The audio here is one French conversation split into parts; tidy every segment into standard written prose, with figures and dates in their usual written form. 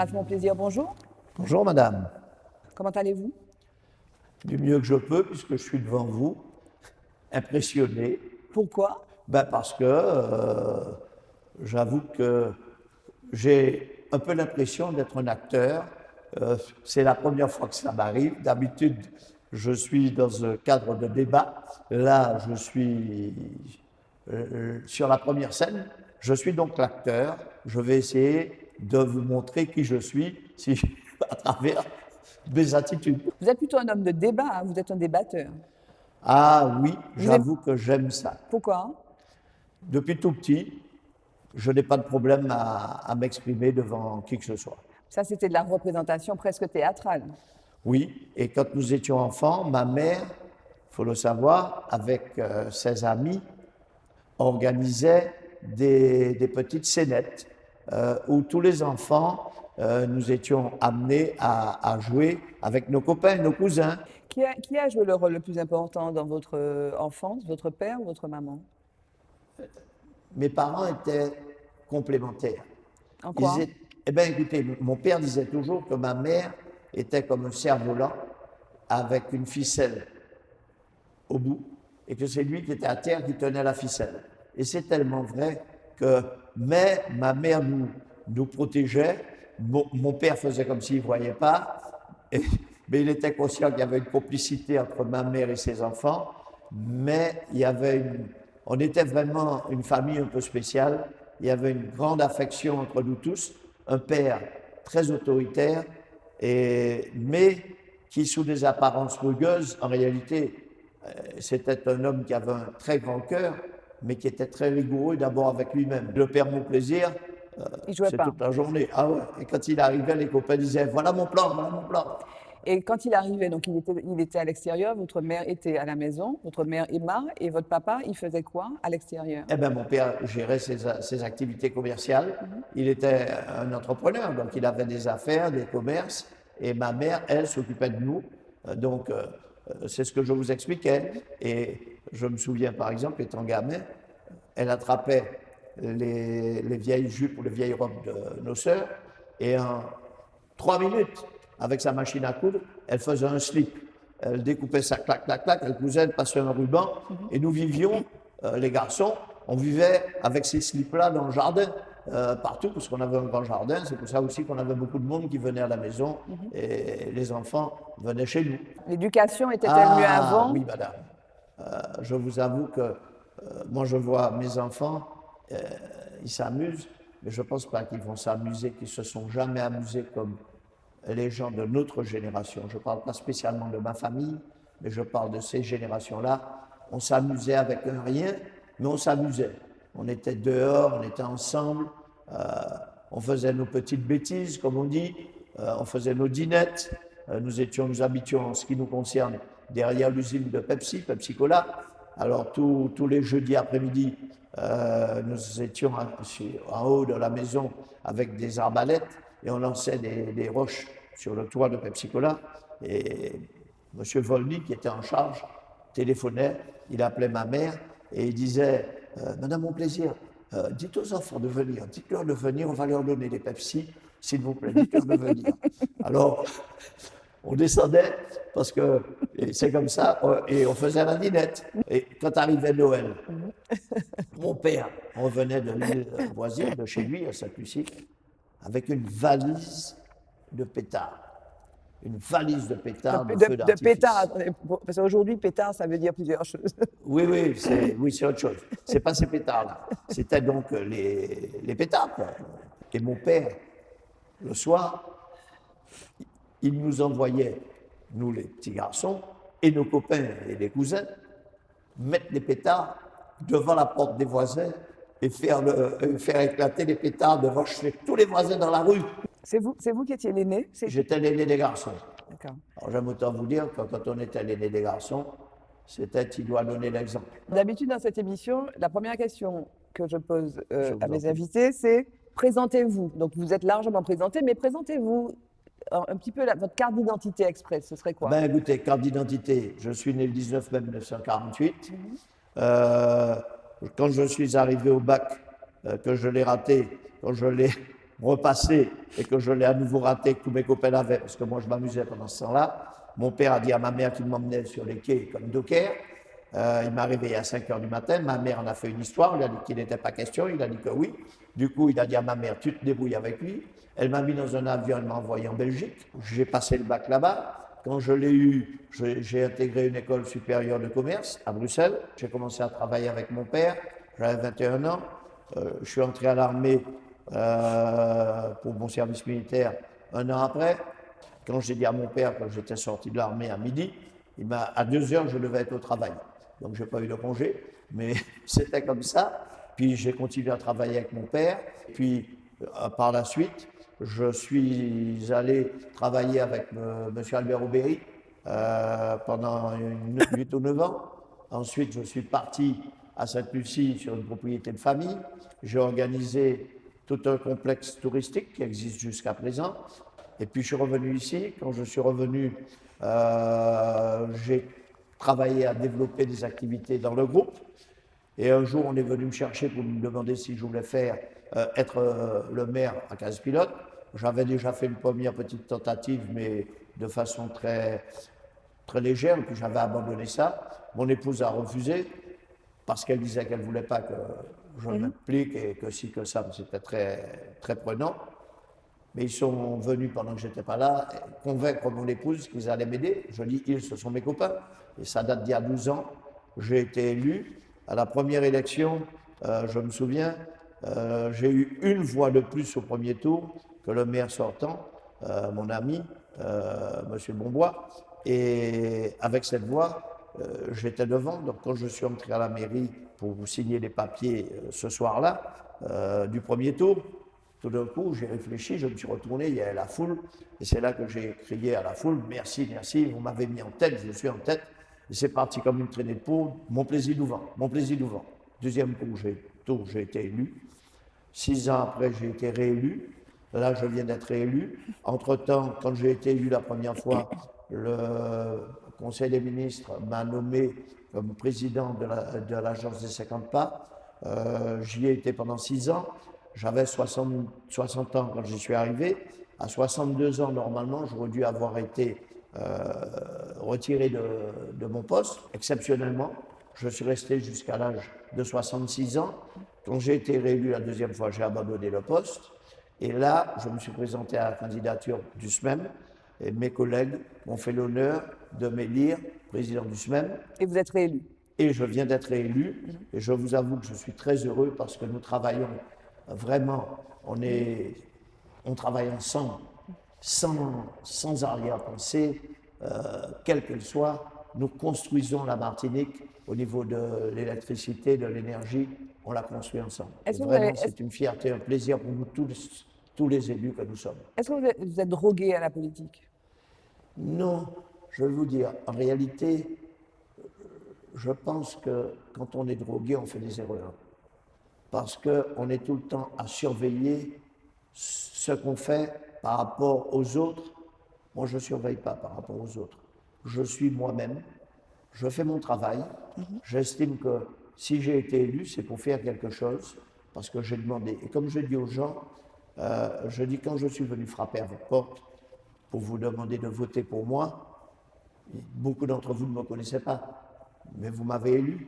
Grâce mon plaisir, bonjour. Bonjour madame, Comment allez-vous? du mieux que je peux puisque je suis devant vous, impressionné, Pourquoi? parce que j'avoue que j'ai un peu l'impression d'être un acteur. C'est la première fois que ça m'arrive. D'habitude, je suis dans un cadre de débat. Là, je suis sur la première scène. Je suis donc l'acteur. Je vais essayer de vous montrer qui je suis à travers mes attitudes. Vous êtes plutôt un homme de débat, hein, vous êtes un débatteur. Ah oui, Vous aimez- j'avoue que j'aime ça. Pourquoi? Depuis tout petit, je n'ai pas de problème à m'exprimer devant qui que ce soit. Ça, c'était de la représentation presque théâtrale. Oui, et quand nous étions enfants, ma mère, il faut le savoir, avec ses amis, organisait des petites scénettes où tous les enfants, nous étions amenés à jouer avec nos copains, nos cousins. Qui a joué le rôle le plus important dans votre enfance, votre père ou votre maman? Mes parents étaient complémentaires. En quoi? Eh bien, écoutez, mon père disait toujours que ma mère était comme un cerf-volant avec une ficelle au bout et que c'est lui qui était à terre qui tenait la ficelle. Et c'est tellement vrai que, mais ma mère nous protégeait. Mon père faisait comme s'il ne voyait pas, mais il était conscient qu'il y avait une complicité entre ma mère et ses enfants, mais on était vraiment une famille un peu spéciale. Il y avait une grande affection entre nous tous, un père très autoritaire, mais qui, sous des apparences rugueuses, en réalité, c'était un homme qui avait un très grand cœur, mais qui était très rigoureux d'abord avec lui-même. Le père Mon Plaisir, Il jouait c'est pas. toute la journée. Ah ouais. Et quand il arrivait, les copains disaient voilà mon plan, voilà mon plan. Et quand il arrivait, donc il était à l'extérieur, votre mère était à la maison, votre mère Emma, et votre papa, il faisait quoi à l'extérieur? Eh bien, mon père gérait ses activités commerciales. Il était un entrepreneur, donc il avait des affaires, des commerces, et ma mère, elle, s'occupait de nous. Donc, c'est ce que je vous expliquais. Et je me souviens, par exemple, étant gamin, elle attrapait les vieilles jupes ou les vieilles robes de nos sœurs, et en 3 minutes, avec sa machine à coudre, elle faisait un slip. Elle découpait ça, clac, clac, clac, elle cousait, elle passait un ruban, et nous vivions, les garçons, on vivait avec ces slips-là dans le jardin, partout, parce qu'on avait un grand jardin. C'est pour ça aussi qu'on avait beaucoup de monde qui venait à la maison, et les enfants venaient chez nous. L'éducation était-elle mieux avant? Oui, madame. Je vous avoue que moi, je vois mes enfants, ils s'amusent, mais je ne pense pas qu'ils vont s'amuser, qu'ils se sont jamais amusés comme les gens de notre génération. Je ne parle pas spécialement de ma famille, mais je parle de ces générations-là. On s'amusait avec un rien, mais on s'amusait. On était dehors, on était ensemble, on faisait nos petites bêtises, comme on dit, on faisait nos dînettes, nous habitions, en ce qui nous concerne, derrière l'usine de Pepsi, Pepsi Cola. Alors tous les jeudis après-midi, nous étions en haut de la maison avec des arbalètes et on lançait des roches sur le toit de Pepsi Cola. Et M. Volny, qui était en charge, téléphonait, il appelait ma mère et il disait Madame Mon Plaisir, dites aux enfants de venir, dites-leur de venir, on va leur donner des Pepsi, s'il vous plaît, dites-leur de venir. Alors, on descendait parce que c'est comme ça, et on faisait la dînette. Et quand arrivait Noël, mon père revenait de l'île voisine, de chez lui, à Saint-Lucie, avec une valise de pétards. Une valise de pétards de feu d'artifice. De pétard, attendez, parce qu'aujourd'hui, pétard, ça veut dire plusieurs choses. Oui, c'est autre chose. C'est pas ces pétards-là. C'était donc les pétards, quoi. Et mon père, le soir, il nous envoyait, nous les petits garçons, et nos copains et les cousins, mettre les pétards devant la porte des voisins et faire éclater les pétards devant chez tous les voisins dans la rue. C'est vous qui étiez l'aîné? J'étais l'aîné des garçons. D'accord. Alors j'aime autant vous dire que quand on était l'aîné des garçons, c'était il doit donner l'exemple. D'habitude, dans cette émission, la première question que je pose Je vous à en mes prie. invités, c'est présentez-vous. Donc vous êtes largement présenté, mais présentez-vous un petit peu votre carte d'identité express, ce serait quoi? Ben écoutez, carte d'identité, je suis né le 19 mai 1948. Quand je suis arrivé au bac, que je l'ai raté, quand je l'ai repassé et que je l'ai à nouveau raté, que tous mes copains l'avaient, parce que moi je m'amusais pendant ce temps-là, mon père a dit à ma mère qu'il m'emmenait sur les quais comme docker. Il m'a réveillé à 5 heures du matin. Ma mère en a fait une histoire. Il a dit qu'il n'était pas question. Il a dit que oui. Du coup, il a dit à ma mère, tu te débrouilles avec lui. Elle m'a mis dans un avion, elle m'a envoyé en Belgique. J'ai passé le bac là-bas. Quand je l'ai eu, j'ai intégré une école supérieure de commerce à Bruxelles. J'ai commencé à travailler avec mon père. J'avais 21 ans. Je suis entré à l'armée pour mon service militaire un an après. Quand j'ai dit à mon père que j'étais sorti de l'armée à midi, à 2 heures, je devais être au travail. Donc, je n'ai pas eu de congé, mais c'était comme ça. Puis, j'ai continué à travailler avec mon père. Puis, par la suite, je suis allé travailler avec M. Albert Aubéry pendant 8 ou 9 ans. Ensuite, je suis parti à Sainte-Lucie sur une propriété de famille. J'ai organisé tout un complexe touristique qui existe jusqu'à présent. Et puis, je suis revenu ici. Quand je suis revenu, j'ai travaillé à développer des activités dans le groupe. Et un jour, on est venu me chercher pour me demander si je voulais être le maire à Case-Pilote. J'avais déjà fait une première petite tentative, mais de façon très, très légère, et puis j'avais abandonné ça. Mon épouse a refusé, parce qu'elle disait qu'elle ne voulait pas que je m'implique, et que si, que ça, c'était très, très prenant. Mais ils sont venus pendant que je n'étais pas là, convaincre mon épouse qu'ils allaient m'aider. Je dis, ils, ce sont mes copains. Et ça date d'il y a 12 ans. J'ai été élu. À la première élection, je me souviens, j'ai eu une voix de plus au premier tour que le maire sortant, mon ami, M. Bonbois. Et avec cette voix, j'étais devant. Donc quand je suis entré à la mairie pour vous signer les papiers ce soir-là, du premier tour, tout d'un coup, j'ai réfléchi, je me suis retourné, il y avait la foule, et c'est là que j'ai crié à la foule, merci, merci, vous m'avez mis en tête, je suis en tête, et c'est parti comme une traînée de poudre, mon plaisir du vent, mon plaisir du vent. Deuxième tour, j'ai été élu. 6 ans après, j'ai été réélu. Là, je viens d'être réélu. Entre-temps, quand j'ai été élu la première fois, le Conseil des ministres m'a nommé comme président de l'Agence des 50 pas. J'y ai été pendant 6 ans. J'avais 60 ans quand j'y suis arrivé. À 62 ans, normalement, j'aurais dû avoir été retiré de mon poste. Exceptionnellement, je suis resté jusqu'à l'âge de 66 ans. Quand j'ai été réélu la deuxième fois, j'ai abandonné le poste. Et là, je me suis présenté à la candidature du SMEM. Et mes collègues m'ont fait l'honneur de m'élire président du SMEM. Et vous êtes réélu. Et je viens d'être réélu. Et je vous avoue que je suis très heureux parce que nous travaillons vraiment, on travaille ensemble, sans arrière-pensée, quelle qu'elle soit. Nous construisons la Martinique au niveau de l'électricité, de l'énergie, on la construit ensemble. Vraiment, c'est une fierté, un plaisir pour nous tous les élus que nous sommes. Est-ce que vous êtes drogué à la politique? Non, je vais vous dire, en réalité, je pense que quand on est drogué, on fait des erreurs. Parce qu'on est tout le temps à surveiller ce qu'on fait par rapport aux autres. Moi, je ne surveille pas par rapport aux autres. Je suis moi-même, je fais mon travail. J'estime que si j'ai été élu, c'est pour faire quelque chose, parce que j'ai demandé. Et comme je dis aux gens, je dis quand je suis venu frapper à votre porte pour vous demander de voter pour moi, beaucoup d'entre vous ne me connaissaient pas, mais vous m'avez élu.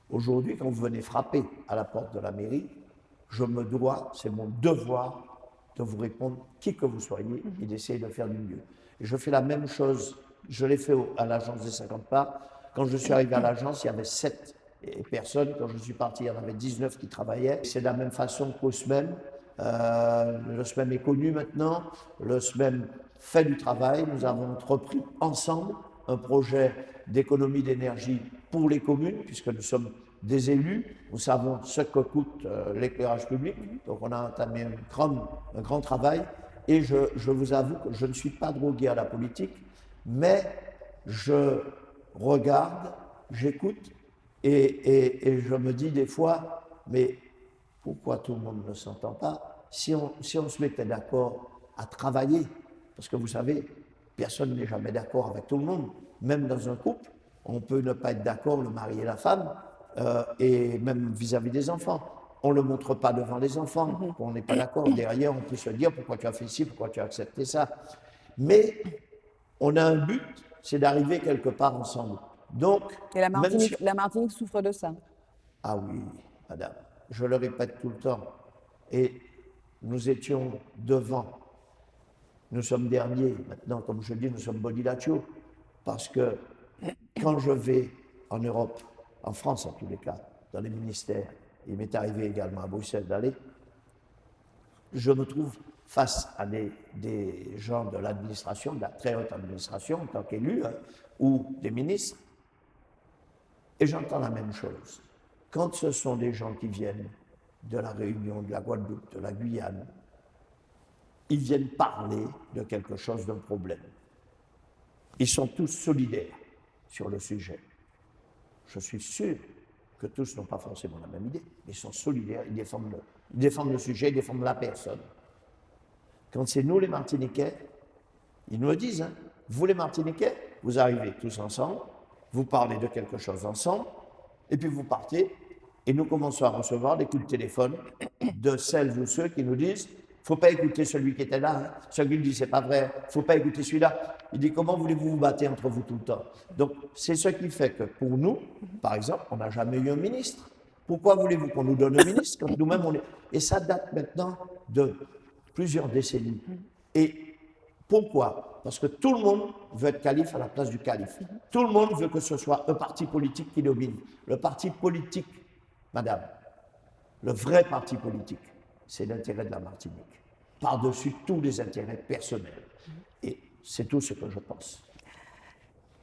Aujourd'hui, quand vous venez frapper à la porte de la mairie, je me dois, c'est mon devoir de vous répondre, qui que vous soyez, et d'essayer de faire du mieux. Et je fais la même chose, je l'ai fait à l'agence des 50 pas. Quand je suis arrivé à l'agence, il y avait 7 personnes. Quand je suis parti, il y en avait 19 qui travaillaient. C'est de la même façon qu'au SMEM. Le SMEM est connu maintenant. Le SMEM fait du travail. Nous avons entrepris ensemble un projet d'économie d'énergie pour les communes, puisque nous sommes des élus. Nous savons ce que coûte l'éclairage public. Donc on a entamé un grand travail. Et je vous avoue que je ne suis pas drogué à la politique, mais je regarde, j'écoute et je me dis des fois, mais pourquoi tout le monde ne s'entend pas si on se mettait d'accord à travailler? Parce que vous savez, personne n'est jamais d'accord avec tout le monde. Même dans un couple, on peut ne pas être d'accord, le mari et la femme, et même vis-à-vis des enfants. on ne le montre pas devant les enfants, on n'est pas d'accord. Derrière, on peut se dire pourquoi tu as fait ci, pourquoi tu as accepté ça. Mais on a un but, c'est d'arriver quelque part ensemble. Donc, Et même si... La Martinique souffre de ça. Ah oui, madame, je le répète tout le temps. Et nous étions devant. Nous sommes derniers. Maintenant, comme je dis, nous sommes Bodilatio. Parce que quand je vais en Europe, en France en tous les cas, dans les ministères, il m'est arrivé également à Bruxelles d'aller, je me trouve face à des gens de l'administration, de la très haute administration, en tant qu'élu, hein, ou des ministres, et j'entends la même chose. Quand ce sont des gens qui viennent de la Réunion, de la Guadeloupe, de la Guyane, ils viennent parler de quelque chose, d'un problème. Ils sont tous solidaires sur le sujet. Je suis sûr que tous n'ont pas forcément la même idée, mais ils sont solidaires, ils défendent le sujet, ils défendent la personne. Quand c'est nous les Martiniquais, ils nous le disent, hein, vous les Martiniquais, vous arrivez tous ensemble, vous parlez de quelque chose ensemble, et puis vous partez, et nous commençons à recevoir des coups de téléphone de celles ou ceux qui nous disent « faut pas écouter celui qui était là, hein. Celui qui dit c'est pas vrai, faut pas écouter celui-là ». Il dit « comment voulez-vous vous battre entre vous tout le temps ?» Donc c'est ce qui fait que pour nous, par exemple, on n'a jamais eu un ministre. Pourquoi voulez-vous qu'on nous donne un ministre quand nous-mêmes on est... Et ça date maintenant de plusieurs décennies. Et pourquoi? Parce que tout le monde veut être calife à la place du calife. Tout le monde veut que ce soit un parti politique qui domine. Le parti politique, madame, le vrai parti politique, c'est l'intérêt de la Martinique, par-dessus tous les intérêts personnels. Et c'est tout ce que je pense.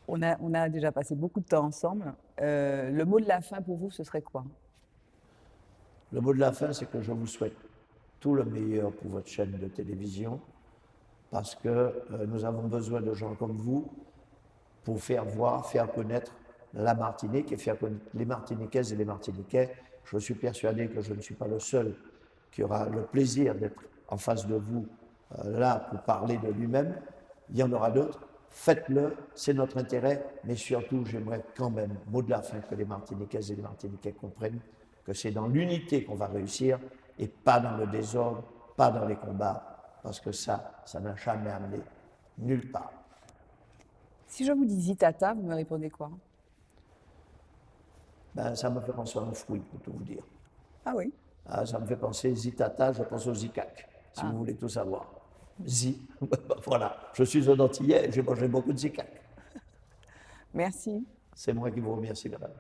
On a déjà passé beaucoup de temps ensemble. Le mot de la fin pour vous, ce serait quoi? Le mot de la fin, c'est que je vous souhaite tout le meilleur pour votre chaîne de télévision, parce que nous avons besoin de gens comme vous pour faire voir, faire connaître la Martinique et faire connaître les Martiniquaises et les Martiniquais. Je suis persuadé que je ne suis pas le seul qui aura le plaisir d'être en face de vous là pour parler de lui-même. Il y en aura d'autres. Faites-le, c'est notre intérêt, mais surtout, j'aimerais quand même, mot de la fin, que les Martiniquaises et les Martiniquais comprennent que c'est dans l'unité qu'on va réussir et pas dans le désordre, pas dans les combats, parce que ça n'a jamais amené nulle part. Si je vous dis Zitata, vous me répondez quoi? Ben, ça me fait penser à un fruit, pour tout vous dire. Ah oui. Ah, ça me fait penser Zitata, je pense au Zikak, si vous voulez tout savoir. Voilà, je suis un Antillais, j'ai mangé beaucoup de Zikak. Merci. C'est moi qui vous remercie, madame.